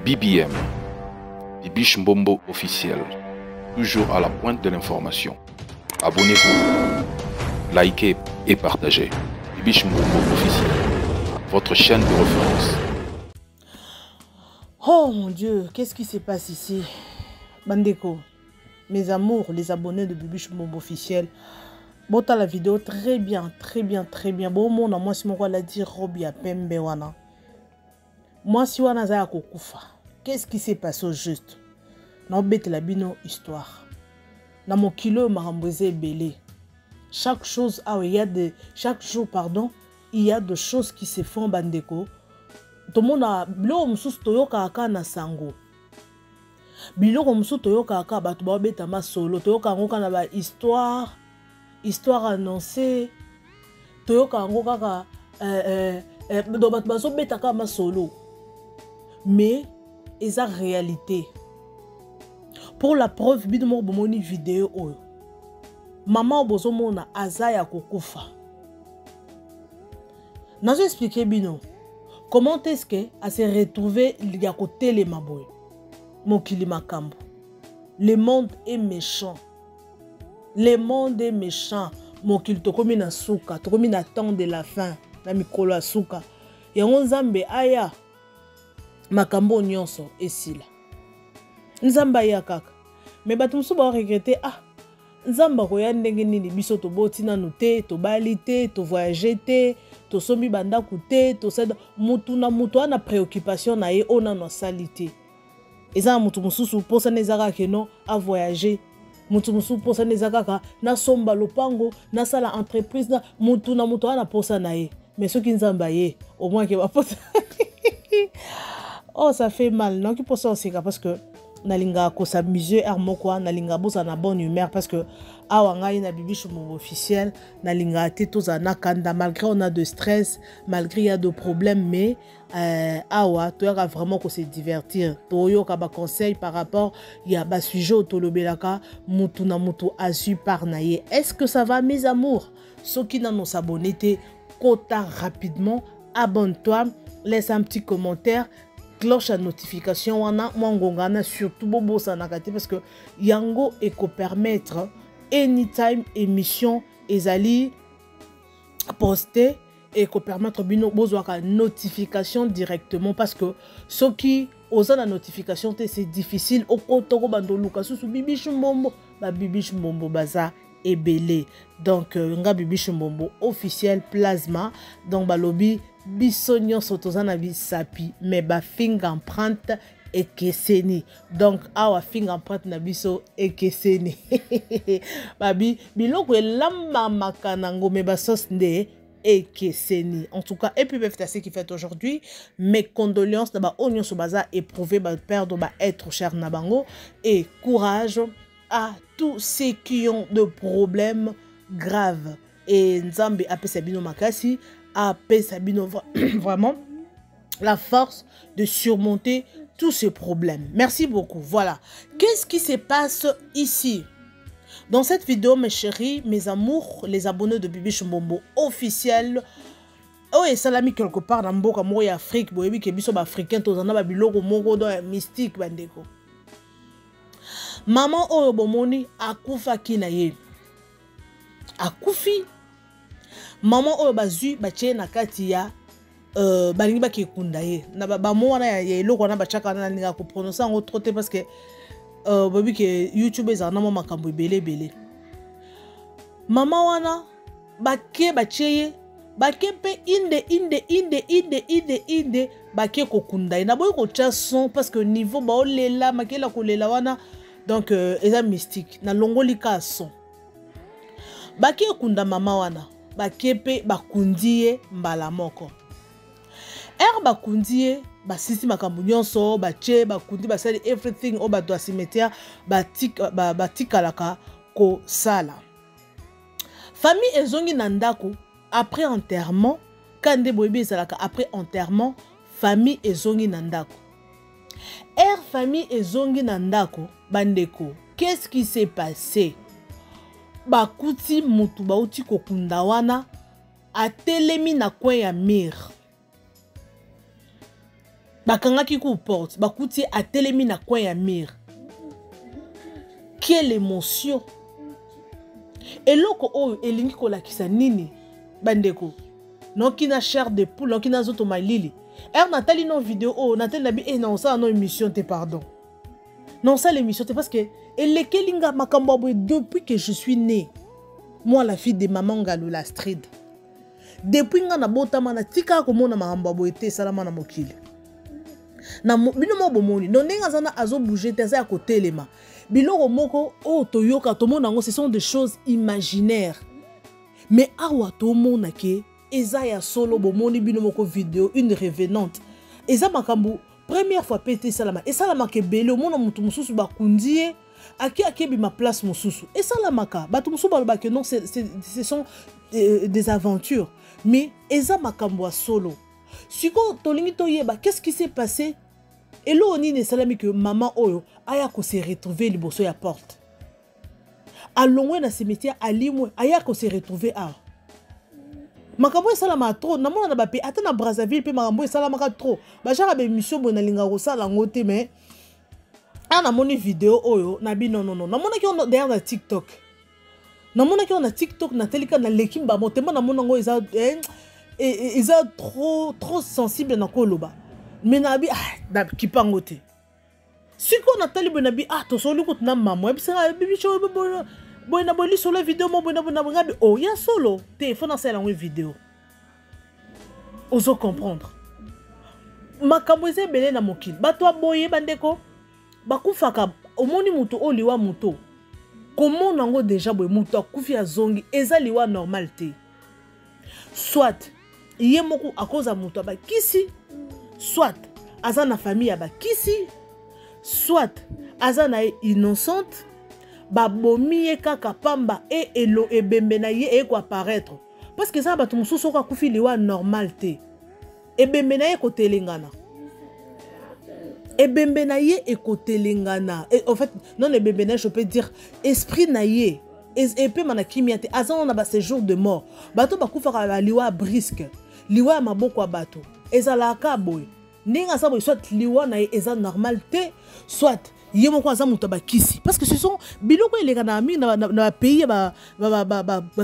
BBM, Bibiche Mbombo officiel, toujours à la pointe de l'information. Abonnez-vous, likez et partagez. Bibiche Mbombo officiel, votre chaîne de référence. Oh mon Dieu, qu'est-ce qui se passe ici? Bandeko, mes amours, les abonnés de Bibiche Mbombo officiel, bota la vidéo très bien. Bon, moi si moi la dire Robi a pembe wana. Moi si wana za kokufa. Qu'est-ce qui s'est passé au juste? Na bête la bino histoire. Na mon kilo marambosé belé. Chaque chose chaque jour pardon, il y a des choses qui se font bandeko. Tout le monde a bilo msusu toyoka aka na sango. Bilo msusu toyoka aka batu ba beta ma solo toyoka ngoka na ba histoire annoncée. Toyoka ngoka ka do batu ba so beta ka ma solo. Mais eza réalité. Pour la preuve bido mo bomoni vidéo oyo. Maman bozo mona azaya kokufa. Nazo expliquer bino. Comment est-ce que a se retrouvé il y a côté les maboy. Mon kilimakambo. Le monde est méchant. Le monde est méchant. Mon kil to komi na suka, to komi na temps de la fin, na mikolo suka. Yango nzambe aya makambo nyonso esila. Nzamba ya kaka. Mais bato musu ba regretter nzamba ko ya ndenge nini biso to botina nu te, to bali te, to voyager te, to sombi banda kute, to sada mutu na mutu ana préoccupation na ye ona no salite. Eza mutu mususu posa nezaka keno a voyager. Mutu mususu posa nezaka ka na somba lopango, na sala entreprise na mutu ana posa na ye. Mais ce qui nzamba ye, au moins que va posa. Oh, ça fait mal. Non, qui posa aussi parce que nalinga ko s'amuser armoko nalinga bosa na bonne humeur parce que awanga ina Bibiche Mbombo officiel nalinga te tozana kanda malgré on a de stress, malgré il y a de problèmes, mais awa to yaka vraiment ko se divertir to yoka ba conseil par rapport il y a ba sujet autolobelaka mutu na mutu asu par naye. Est-ce que ça va mes amours? Ceux qui n'ont s'abonner te kota rapidement, abonne-toi, laisse un petit commentaire, cloche à notification wana mwangongana surtout bobo sanakati parce que yango eko permettre anytime émission ezali poster eko permettre bino bozwaka notification directement parce que ceux qui osa la notification c'est difficile okotoko bando luka susu Bibiche Mbombo ba Bibiche Mbombo baza ebele. Donc nga Bibiche Mbombo officiel plasma donc balobi biso nyonso tozana bisapi mais ba fingerprint ekeseni. Donc awa fingerprint na biso ekeseni. Babi biloko elamba makanango me basos nde ekeseni. En tout cas, et puis c'est qui fait aujourd'hui. Mes condoléances d'aba onyon sobaza éprouvé ba perdre ba être cher nabango et courage à tous ceux qui ont de problèmes graves. Et Nzambe ape sabino makasi ape sabino vraiment la force de surmonter tous ces problèmes. Merci beaucoup. Voilà. Qu'est-ce qui se passe ici? Dans cette vidéo, mes chéris, mes amours, les abonnés de Bibiche Mbombo officiel, oh et salami quelque part dans mboka moko ya Afrique, boyebi ke biso ba africain tozana ba biloko moko do mystique bandeko. Maman oyo bomoni akufa kina ye. Akufi. Maman oyo bazui bache na kati ya balingi bakekunda ye. Na ba mona ya eloko na bachaka na linga ko prononcer ngo trop te parce que bobi ke YouTube ezana mo makambo ebele. Mama wana bake bacheye bake pe inde bake kokunda ye. Na boyi ko chanson parce que niveau ba olela makela kolela wana donc eza mystique na longoli ka son. Bake kunda mama wana bake pe bakundi ye mbala moko. Bakundi ye basisi makambo nyonso bache bakundi basali everything o bato asimetia batikalaka ko sala. Famille ezongi na ndako après enterrement kande boyebi ezalaka après enterrement famille ezongi na ndako. Famille ezongi na ndako bandeko. Qu'est-ce qui s'est passé? Bakuti mutu bauti kokunda wana atelemi na kwe ya mire. bakangaki ku porte bakuti atelemi na coin ya mur. Quelle émotion. Eloko oyo elingi kolakisa nini bandeko noki na chair de poule noki na zoto malili natali no vidéo oh natali nabi non ça non émission te pardon non ça l'émission te parce que elekelinga makambo boy depuis que je suis née moi la fille de maman Ngaloula Astrid depuis nga na botama na tika ko mona makambo boy te salama na mokili na bino mo bomoni non nenga zana azo bouger te za ko telema biloko moko o toyoka to mona ngo ce sont des choses imaginaires mais awa to mona ke eza ya solo bomoni bino moko vidéo une revenante eza makambo première fois pété salama et salama ke belé o mona mutu mususu bakundie aki bi ma place mususu et salama ka batu mususu ba que non ce sont des aventures mais eza makambo solo siko tolingi to yeba qu'est-ce qui s'est passé et là on est salami que maman oyo aya ko se retrouver liboso ya porte alongwe na cimetière alimwe aya ko se retrouver a makambo esalama trop na mona na bape ata na Brazzaville pe makambo esalama ka trop ba jara be mission bona linga ko sala ngote mais ana moni vidéo oyo na bi non na mona ki on derrière na TikTok na mona ki on na TikTok na telika na lekimba motema na mona ngo eza trop sensible na koloba mais na bi da kipangote siko na tali bona bi to solo ko na mama ebisa bibi cho bona boli solo vidéo mo bona ngabi oh ya solo téléphone na sala ngwe vidéo ozo comprendre makambo eze belé na mokili bato aboye bandeko bakufaka omoni mutu oliwa muto comment nango déjà boye mutu akufi azongi eza liwa normal te soit ye moko akoza mutu abakisi soit aza na famille abakisi soit aza na innocente babomi ye kaka pamba elo ebembe na ye eko apparaître parce que ça bato mususu ko akufi liwa normal te ebembe na ye kotelengana ebembe na ye ekotelengana et en fait non ebembe na je peux dire esprit na ye et mana kimia te aza na ba séjour de mort bato bakufaka ba liwa brisque liwa maboko ya bato ezalaka boy ninga sabo soit liwa na ye eza normal te soit ye moko aza muto bakisi parce que ce sont biloko eleka mi na pays ba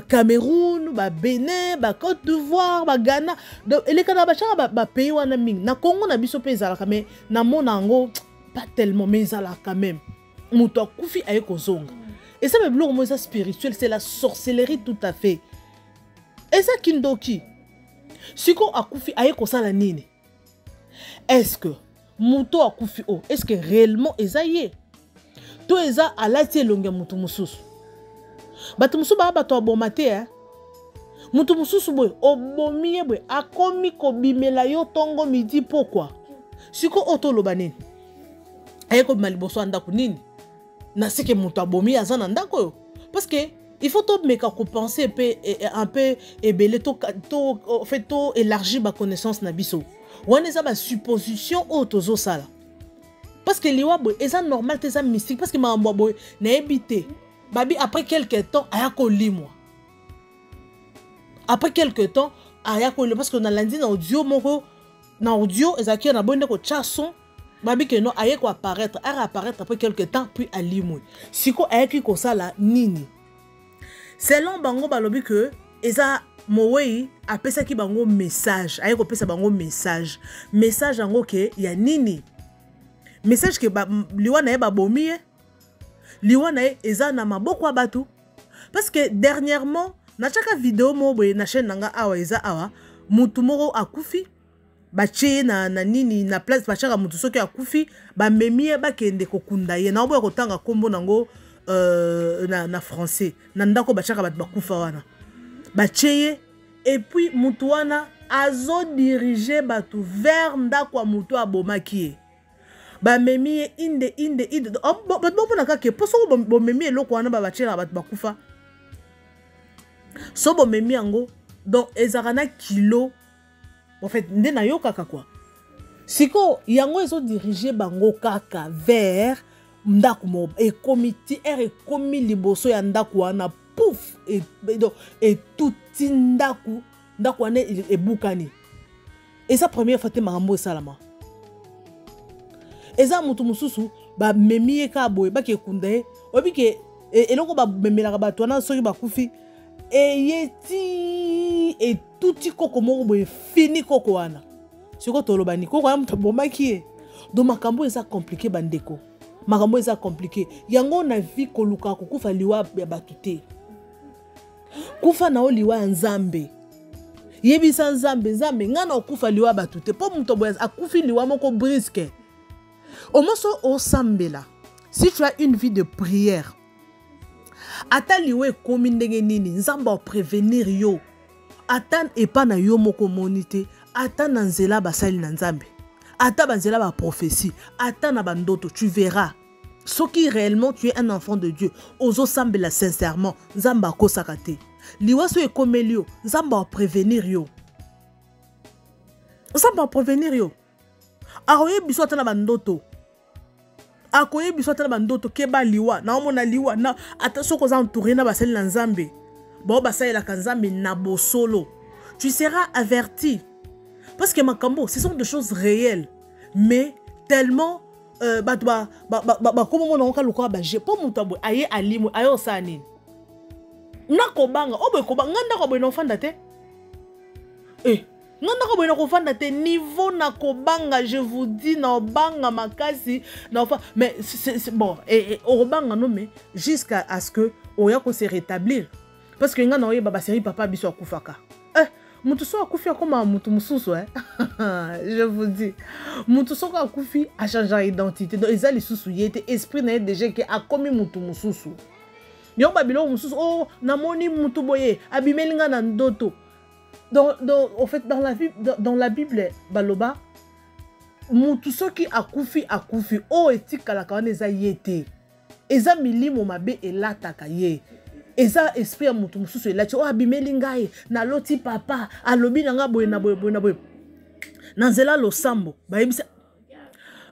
Cameroun ba Bénin ba Côte d'Ivoire ba Ghana donc eleka na ba pays wana mingi na Congo na biso pe ezalaka mais na monango pas tellement mais ezalaka quand même muto akufi aye kozonga et ça me biloko mo ça spirituel c'est la sorcellerie tout à fait et ça kindoki siko akufi aye kosala nini est-ce que muto akufi o est-ce que réellement ezaye to eza alati elonge mutu mususu bato mususu ba bato abomate mutu mususu boy obomiye boy akomi kobimela yo tongo midi pourquoi siko otoloba nini aye ko maliboso andako nini na sike mutu abomi azana ndako yo parce que il faut to meka ko penser un peu ebele to fait to élargir ba connaissance na biso wana eza ba supposition otozo sala parce que liwa boy eza normal te eza mystique parce que makambo boy na ebité babi après quelque temps aya ko limwa après quelque temps aya ko parce que na lundi na audio moko na audio ezaki na bonne ko chason babi que non aya ko apparaître après quelque temps puis alimwe siko aya ki ko sala nini selon bango balobi que eza Mowei apesa ki bango message aye ko pesa bango message yango ke ya nini message ke liwa na ye babomi liwa na ye eza na maboko ya batu parce que dernièrement na chaka vidéo mo boye na chaîne nanga awa eza awa mutu moko akufi bache na nini na place bachaka mutu soki akufi ba memie bakende kokunda ye na boye kotanga kombo nango na français na ndako bachaka bat bakufa wana bacheye et puis mutuana azo diriger batu vers ndako mutu abomaki ba memi inde bat bopona kake poso bo memi eloko wana ba bachela bat bakufa so bo memi yango donc ezarana kilo en fait nde na yo kaka quoi siko yango ezo diriger bango kaka vers ndako mo e comité ekomi liboso ya ndako wana pouf et tout ndaku wana ebukani et sa première fois te makambo salama eza mutu mususu ba memi ka boye ba ke kunde obi ke eloko ba memela ba to na soki ba kufi yeti et touti koko moko boye fini koko wana siko toloba ni koko wana mutu bomaki do makambo eza compliqué bandeko makambo eza compliqué yango na vie koluka kokufa liwa ya batute kufa na oliwa ya nzambe yebisa nzambe ngana okufa liwa batute po mutu boye akufi liwa moko brisque omoso osambela si tu as une vie de prière ata liwe komi ndenge nini nzamba prévenir yo ata epa na yo moko monite ata na nzela basali na nzambe ata banzela ba prophétie ata na bandoto tu verras ce qui réellement tu es un enfant de Dieu ozo sambela sincèrement nzamba kosaka te liwa so ekomeli yo nzamba prévenir yo nzamba prévenir yo aroye biso ata na bandoto akoye biso ata na bandoto keba liwa na omona liwa na ata soko za entouré na basali na nzambe bo basali la kanzambe na bosolo tu seras averti parce que makambo ce sont des choses réelles mais tellement comment on a le ba je po mutu aye alimu ayo sani na kobanga obo kobanga nganda ko bono fanda te nganda ko bono fanda te niveau na kobanga je vous dis na banga makasi na mais c'est bon et obanga non mais jusqu'à ce que oya ko se rétablir parce que ngana oye baba série papa biso akufaka mutu so akufi akoma mutu mususu je vous dis mutu so akufi a changer identité donc ezali susu yete esprit na déjà que akomi mutu mususu yo babilo mususu oh namoni mutu boye abimelinga na ndoto au fait dans la Bible baloba mutu soki akufi o etikala kana eza yete eza milimo mabe elataka ye eza esprit ya mutu mususu elati o abimeli ngai na loti papa alobi nanga boye na boye na nzela losambo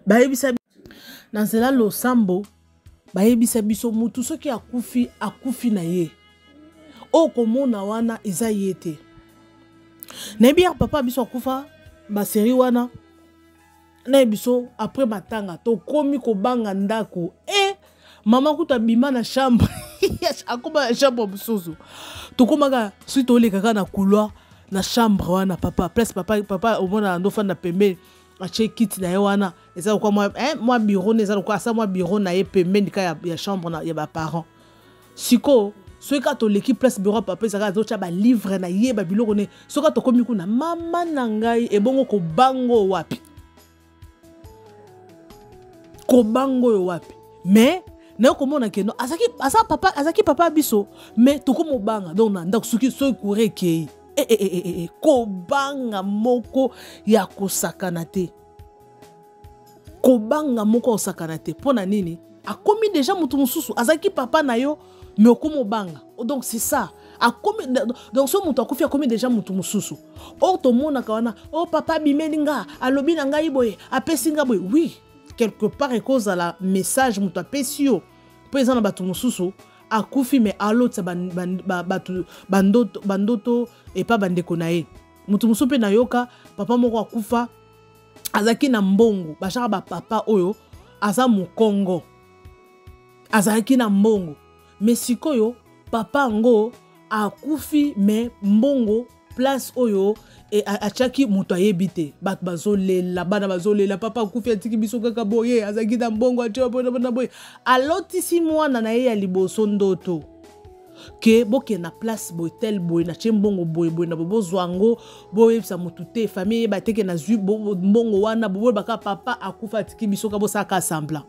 bayebisa na nzela losambo bayebisa biso mutu soki akufi na ye o komona wana eza yete na biya papa biso akufa ba série wana na biso après matanga to komi ko banga ndako mama kuta bima na chambre akoma chambre mususu to komaka suite oleka kana couloir na chambre wana papa place papa omona ndo fanda pembe ache kit na ye wana eza kwa moi bureau neza kwa sa moi bureau na ye pembe ndika ya chambre na ya ba parents siko soka to l'équipe place bureau papa ezaka zo cha ba livre na ye ba biloko ne soka to komi kuna mama na ngai ebongo ko bango wapi mais na komona keno azaki papa biso mais to komo banga donc na ndako suki so kure ke ko banga moko ya kosakana te pona nini akomi déjà mutu mususu azaki papa na yo mais komo banga donc c'est ça akomi donc so mutu akofi akomi déjà mutu mususu to mona kawana papa bimelinga alobi na ngai boye apesinga boye oui quelque part et cause à la message mutu apesio présent na batu mususu akufi mais à l'autre bandoto et pas bandeko na ye mutu mususu pe na yoka papa moko akufa azaki na mbongo bashaka ba papa oyo aza mukongo azaki na mbongo mais sikoyo papa ngo akufi mais mbongo place oyo et achaki mutu ayebite bat bazolela bana bazolela papa akufi atiki biso kaka boye azaki na mbongo atona boye alotisi mwana na ye ya liboso ndoto ke boke na place boye tel boye na chembongo boye na bozwango boye sa mutu te famille bateke na zui mbongo wana boye baka papa akufa atiki biso ka bosaka semblant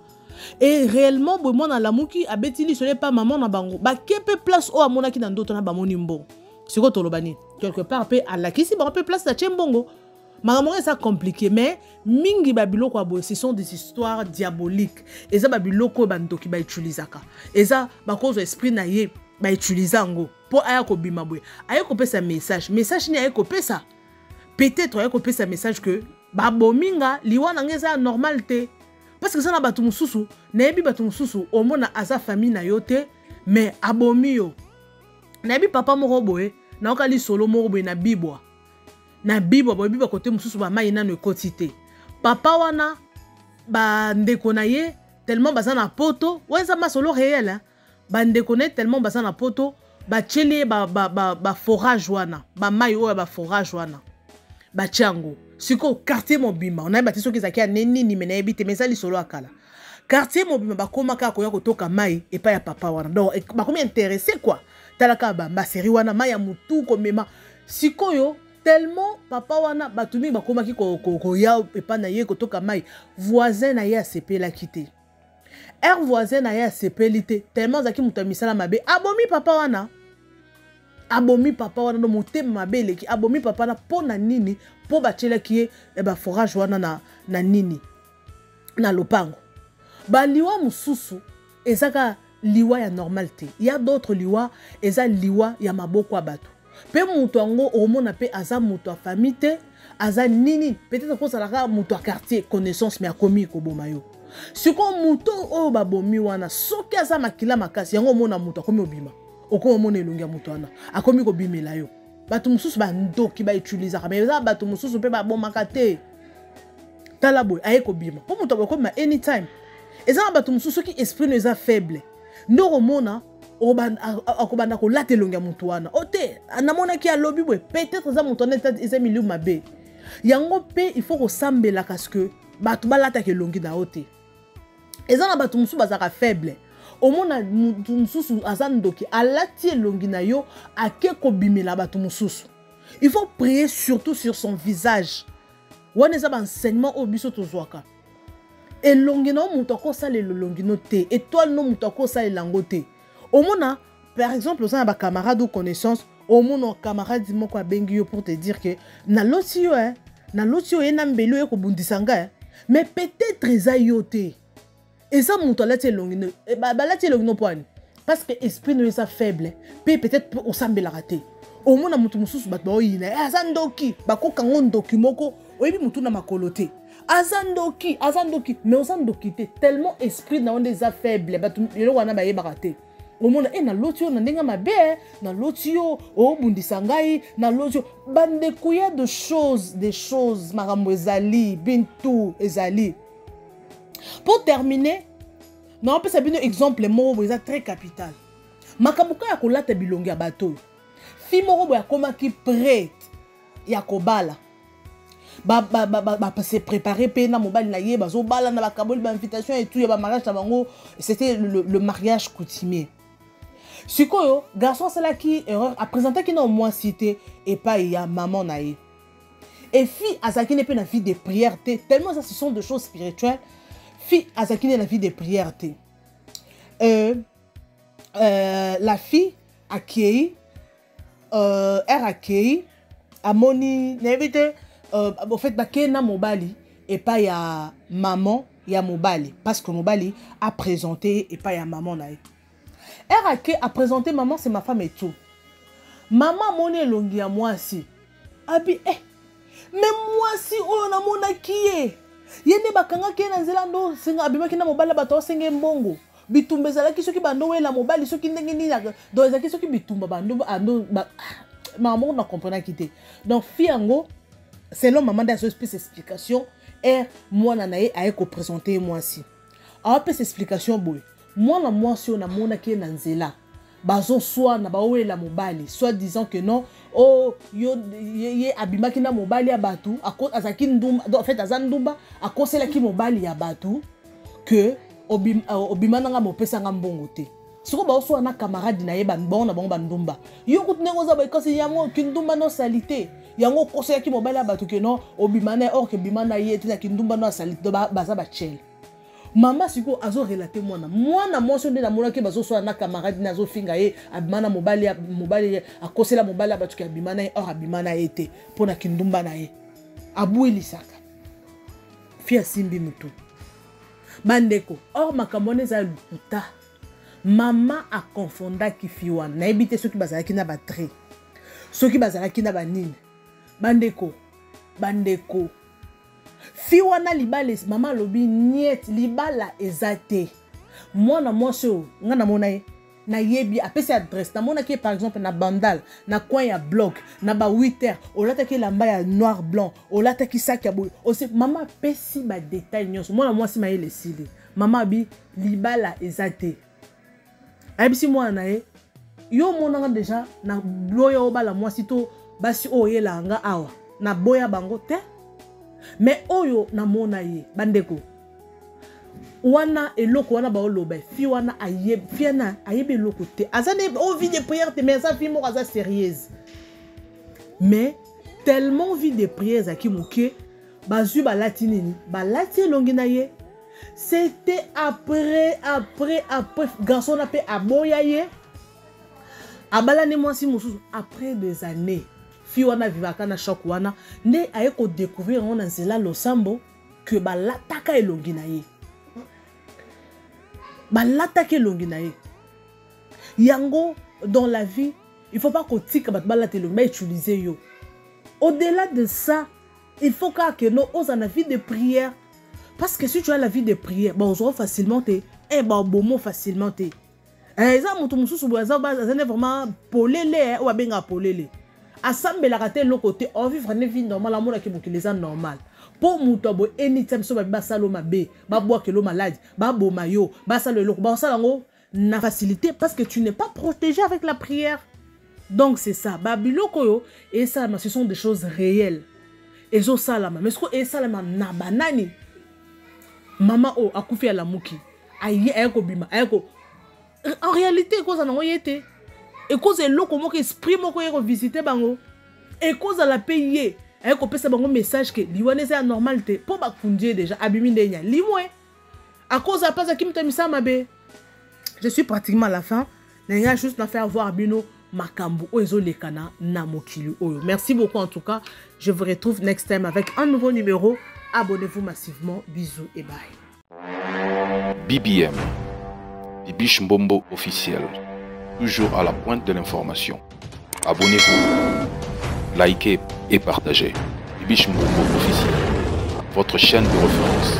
et réellement boye mwana lamuki abetili ce n'est pas maman na bango ba kepe place o amona ki na ndoto na bamoni mbongo siko tolobani quelque part pe alakisi ba peu place na chembongo makambo ça compliqué mais mingi babiloko aboye ce sont des histoires diaboliques eza babiloko bandoki ba utilisaka eza ba cause esprit na ye ba utilisanga po aya ko bima boye aya ko pesa message ni aya ko pesa peut-être aya ko pesa message que ba bominga liwana ngeza normal te parce que ça na batu mususu na yebi batu mususu omona aza famille na yote mais abomi yo na yebi papa moko boye na okali solo moko boye na bibwa boye bibwa kote mususu ba mai nano ekoti te papa wana ndeko na ye tellement baza na poto weza masolo réel hein bandeko na tellement baza na poto batieli ba forage wana ba mai oyo ba forage wana batiango siko quartier mobima on a bati soki zakia neni ni mena ebite mais ça li solo akala quartier mobima bakoma ka koya kotoka mai et pas ya papa wana donc bakomi intéressé quoi talaka ba série wana mai ya mutu komema sikoyo tellement papa wana batumi bakoma ki ko ya et pas na ye kotoka mai voisin na ye a sepela kité voisin na ye a sepelité tellement zaki mutu misala mabe abomi papa wana no motema mabe leki abomi papa na pona nini po bachela ki e ba forage wana na nini na lopango ba liwa mususu ezaka liwa ya normalité il y a d'autres liwa eza liwa ya maboko abatu pe mutu ango omona pe aza mutu a famille te aza nini peut-être ko salaka mutu a quartier connaissance mais akomi ko bomayo siko mutu o babomi wana soki aza makila makasi yango omona mutu akomi obima oko omona elongi ya mutu wana akomi ko bimela yo batu mususu ba ndoki ba utiliser mais eza batu mususu pe ba bomaka te tala boy aye ko bima po mutu ko ma anytime eza batu mususu ki esprit ne eza faible ndoko mona akobanda ko late elongi ya mutu wana ote anamona ki alobi boy peut-être eza mutu wana eza milieu mabe yango pe il faut ko sambela parce que batu balata ke longi na ote eza na batu mususu bazaka faible omona mutu mususu aza ndoki alati elongi na yo ake ko bimela batu mususu il faut prier surtout sur son visage wana eza ba enseignement au biso tozwaka elongi na mutu akosala elongi no te étoile no mutu akosala lango te omona par exemple oza na ba camarade ou connaissance omona camarade moko abengi yo pour te dire que na loti yo ena mbelo yo kobundisa nga mais peut-être eza yo te eza mutu alati elongi no balati elongi no poani parce que esprit no eza faible pe peut-être osambelaka te omona mutu mususu bato baoyina aza ndoki bakokango ndoki moko oyebi mutu na makolo te aza ndoki mais oza ndoki te tellement esprit na onde eza faible bato eloko wana bayebaka te omona na loti yo na ndenge mabe na loti yo obundisa ngai na loti yo bandeko ya des choses makambo ezali bintu ezali. Pour terminer non pesa bino exemple moko eza très capital makabuka ya kolata bilongi ya bato fi moko boya komaki prête ya kobala ba se préparer pe na mobali na ye bazo bala na bakaboli ba invitation et tout ya ba mariage na bango c'était le mariage coutumier. Sikoyo garçon c'est là qui erreur a présenté qui na au moins cité et pas il y a maman na ye et fille azaki ne pe na vie de prière tellement ça ce sont des choses spirituelles fille azaki ne la vie de prière la fille accueilli accueilli amoni n'évite en fait bakena mobali et pas ya maman ya mobali parce que mobali a présenté et pas ya maman na RAK a présenté maman c'est ma femme et tout maman moni longi ya moi si abi mais moi si on a mona kié yende bakanga ke na nzela ndo singa abimaki na mobali bato senge mbongo bitumba ezalaki soki bando wela mobali soki ndenge nini do ezalaki soki bitumba bando ando maman na comprendre kité donc fiango selon maman da so explication moi na nae aye ko présenter moi si a pe explication boy moi na moi si on a mona ke na nzela bazo soit na bawela mobali soit disant que non yo ye abimaki na mobali ya batu azaki ndumba en fait azandumba akosela ki mobali ya batu que obimana nga mopesa nga mbongo te soko ba so na camarade na ye bango na bango bandumba yo kutengo za ba kasi yango kindumba no salite yango kosela ki mobali ya batu que non obimana or que bimana ye tina kindumba no salite baza ba chel mama siko azo relater mwana mwasi nde na mona ke bazo so na camarade nazo finga ye abimana mobali akosela mobali abatu ke abimana ye or abimana ete pona kindumba na ye abueli saka fia simbi mutu bandeko or makamone za lukuta mama a confonda ki fiwa na ebite soki bazalaki na batri soki bazalaki na banini bandeko fi wana libala mama lobi niet libala ezate mwana mwasi nga na mona ye na yebi apesi adresse na mona ki par exemple na bandal na coin ya bloc na ba 8h olata ki lamba ya noir blanc olata ki sac ya boy aussi maman pesi ba détail nyonso mona mwasi mayele sili maman bi libala ezate ayebisi mwana na ye yo monanga déjà na loya obala mwasi to basi oyela nga awa na boya bango te mais oyo na mona ye bandeko wana eloko wana baoloba fi wana fiana ayebe eloko te azane o vie de prière te mais ça fi mo kaza sérieuse mais tellement vie de prière za ki moke bazu balati nini balati elongi na ye c'était après garçon na pe aboya ye abalani mwasi mususu après des années fi wana vivaka na choc wana nde aye ko découvrir on nzela losambo que balataka elongi na ye balataka elongi na ye yango dans la vie il faut pas qu'on tique balata elongi ba utiliser yo au-delà de ça il faut que nous on a la vie de prière parce que si tu as la vie de prière bon on facilement te bon bon facilement te eza mutu mususu boza bazane vraiment polele ou abenga polele asambelaka te loko te on vivre une vie normale amona ki bokileza normal pour mutu bo anytime so ba salo mabe ba boake lo malade ba boma yo ba salo loko ba sala ngo na facilité parce que tu n'es pas protégé avec la prière. Donc c'est ça ba biloko yo et ça ce sont des choses réelles et zo salama mais ce que et salama na banani maman o akufi ala muki ayi ayeko bima ayeko en réalité cause na ngoyete et cause eloko moko esprit moko yeko visiter bango et cause la payer ayeko pesa bango message que liwane c'est normal te po ba kundie déjà abimi ndenya limwe à cause à pas kimta misama be. Je suis pratiquement à la fin n'enga juste na faire voir bino makambu ozo lekana na mokili oyo. Merci beaucoup en tout cas, je vous retrouve next time avec un nouveau numéro. Abonnez-vous massivement, bisous et bye. BBM Bibiche Mbombo officiel, toujours à la pointe de l'information. Abonnez-vous, likez et partagez. Bibiche Mbombo officiel, votre chaîne de référence.